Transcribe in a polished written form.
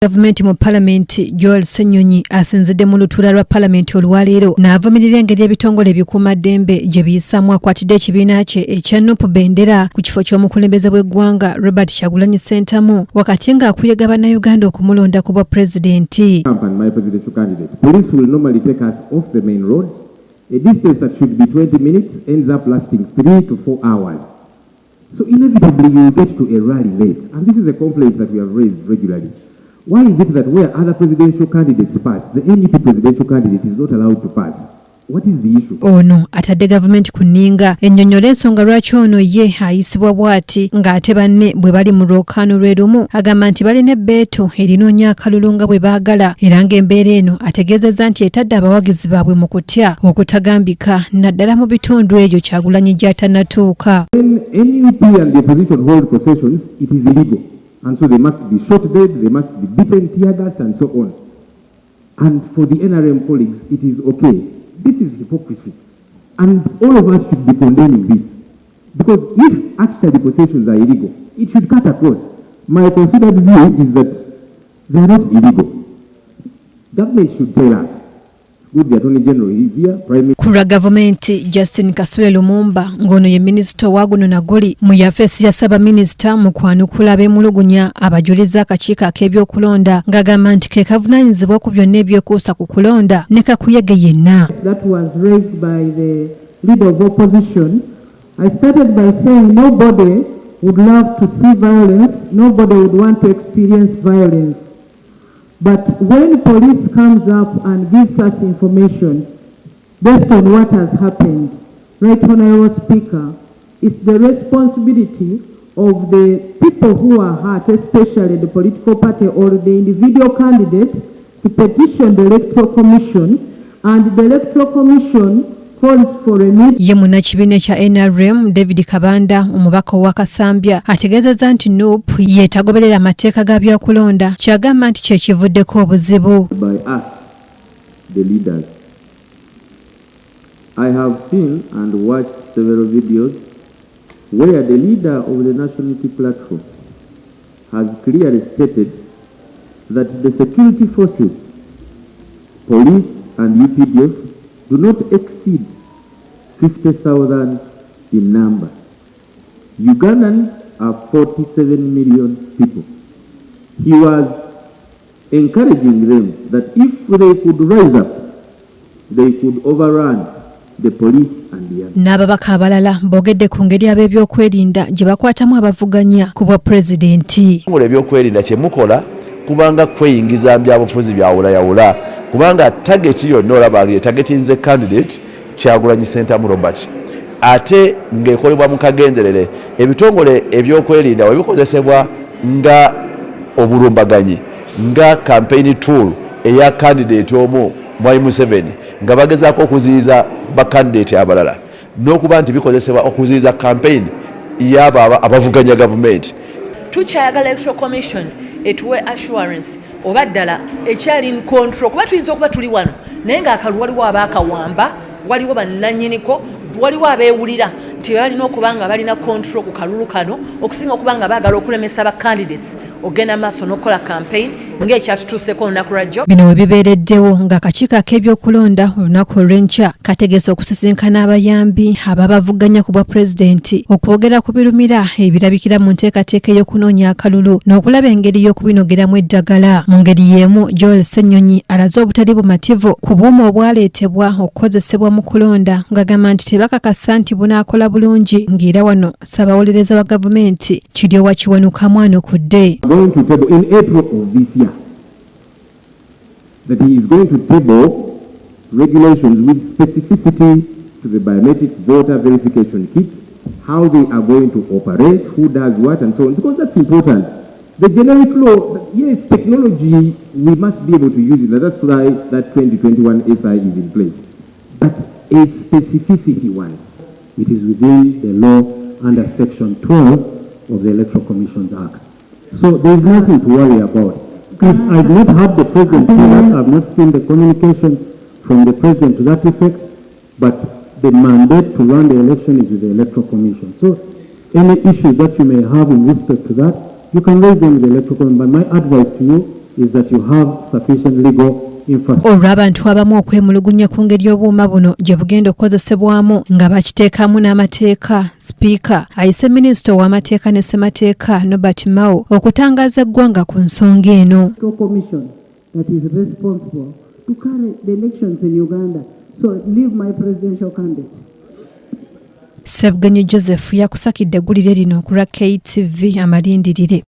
Gavument mu Parliament Joel Ssenyonyi asinzidde mu lutuula lwa Parliament olwaleero n'avumirira engeri ebitongole ebikuumaddembe gye biyisaamu akwatidde ekibiina kye ekya NUP bendera ku kifo ky'omukulembeze bw'eggwanga Robert Kyagulanyi Ssentamu wakati ng'akuyega bannayuganda okumulonda ku bwa pulezidenti. Police will normally take us off the main roads. A distance that should be 20 minutes ends up lasting 3 to 4 hours. So inevitably you will get to a rally late. And this is a complaint that we have raised regularly. Why is it that where other presidential candidates pass, the NUP presidential candidate is not allowed to pass? What is the issue? Ono Atadde Gavument ku Nninga ennyonnyola ensonga lwaki ono ye ayisibwa bw'ati ng'ate banne bwe bali mu lwokaano lwerumu agamba nti balina ebbeeto erinoonya akalulu nga bwe baagala era ng'embeera eno ategeezezza nti etadde abawagizi baabwe mu kutya okutagambika naddala mu bitundu ebyo Kyagulanyi gy'atannatuuka. When NUP and the opposition hold processions, it is illegal. And so they must be shot dead, they must be beaten, tear gassed, and so on. And for the NRM colleagues, it is okay. This is hypocrisy. And all of us should be condemning this. Because if actually processions are illegal, it should cut across. My considered view is that they are not illegal. Government should tell us. It's good the Attorney General is here, Prime Minister. Kura Gavument Justin Kasule Lumumba ngono ye minisita wa guno na guli mu yafesi ya saba minisita mu kwanukula ab'emulugunya abajuliza akakiiko ak'ebyokulonda ng'agamba nti ke kavunaanyizibwa ku byonna ebyekuusa ku kulonda ne kakuyege yenna. That was raised by the leader of opposition. I started by saying nobody would love to see violence, nobody would want to experience violence. But when police comes up and gives us information based on what has happened, Right Honorable Speaker, it's the responsibility of the people who are hurt, especially the political party or the individual candidate, to petition the Electoral Commission, and the Electoral Commission calls for a meeting. Ye munnakibiina kya NRM David Kabanda omubaka wa Kasambya ategeezezza nti NUP yeetagoberera amateeka ga byakulonda kyagamba nti kye kivuddeko obuzibu. By us, the leaders. I have seen and watched several videos where the leader of the National Unity Platform has clearly stated that the security forces, police and UPDF, do not exceed 50,000 in number. Ugandans are 47 million people. He was encouraging them that if they could rise up, they could overrun the police and the army. N'ababaka abalala boogedde ku ngeri ab'ebyokwerinda gye bakwatamu abavuganya ku bwa pulezidenti. Ebyokwerinda kye mukola kubanga kweyingiza byabufuzi byawulayawula kubanga tageti yonna olaba tageti nze candidate Kyagulanyi Ssentamu Robert ate ng'ekolebwa mu kagenderere ebitongole ebyokwerinda we bikozesebwa nga obulumbaganyi nga campaign tool eya candidate omu Mwai Museveni nga bagezaako okuziyiza bakandidate abalala n'okuba nti bikozesebwa okuziyiza campaign y'abo abavuganya gavumenti. Tukyayagala Electoral Commission etuwe assurance oba ddala ekyali in control kuba tuyinza okuba tuli wano naye ng'akalu waliwo abaakawamba waliwo bannannyiniko waliwo abeewulira nti balina okuba nga balina control ku kalulu kano okusinga okuba nga baagala okulemesa ba candidates ogenda maaso n'okukola campaign ng'ekyatutuuseko olunaku lwajjo. Bino we bibeereddewo ng'akakiiko ak'ebyokulonda olunaku olw'enkya kategeeza okusisinkana abayambi ababavuganya ku bwa pulezidenti okwogera ku birumira ebirabikira mu nteekateeka ey'okunoonya akalulu n'okulaba engeri y'okubinogeramu eddagala. Mu ngeri y'emu Joel Ssenyonyi alaze obutali bumativu ku buuma obwaleetebwa okukozesebwa mu kulonda ng'agamba nti tebakakasa nti bunaakola bulungi ng'era wano Ssaabawolereza wa gavumenti Kiryowa Kiwanuka mwanukudde. Going to table in April of this year that he is going to table regulations with specificity to the biometric voter verification kits, how they are going to operate, who does what, and so on, because that's important. The generic law, yes, technology, we must be able to use it. That's why that 2021 SI is in place. But a specificity one, it is within the law under Section 12 of the Electoral Commissions Act. So there is nothing to worry about. I've not had the president say that. I've not seen the communication from the president to that effect. But the mandate to run the election is with the Electoral Commission. So any issues that you may have in respect to that, you can raise them with the Electoral Commission. But my advice to you is that you have sufficient legal infrastructure. Olwo abantu abamu okwemulugunya ku ngeri obuuma buno gye bugenda okukozesebwamu nga bakiteekamu n'amateeka. Sipiika ayise minisita ow'amateeka ne ssemateeka Nobert Mao okutangaza eggwanga ku nsonga eno. Commission that is responsible to carry the elections in Uganda. So leave my presidential candidate. Ssenyonyi Joseph yakusakidde eggulire lino ku lwa KTV amalindirire.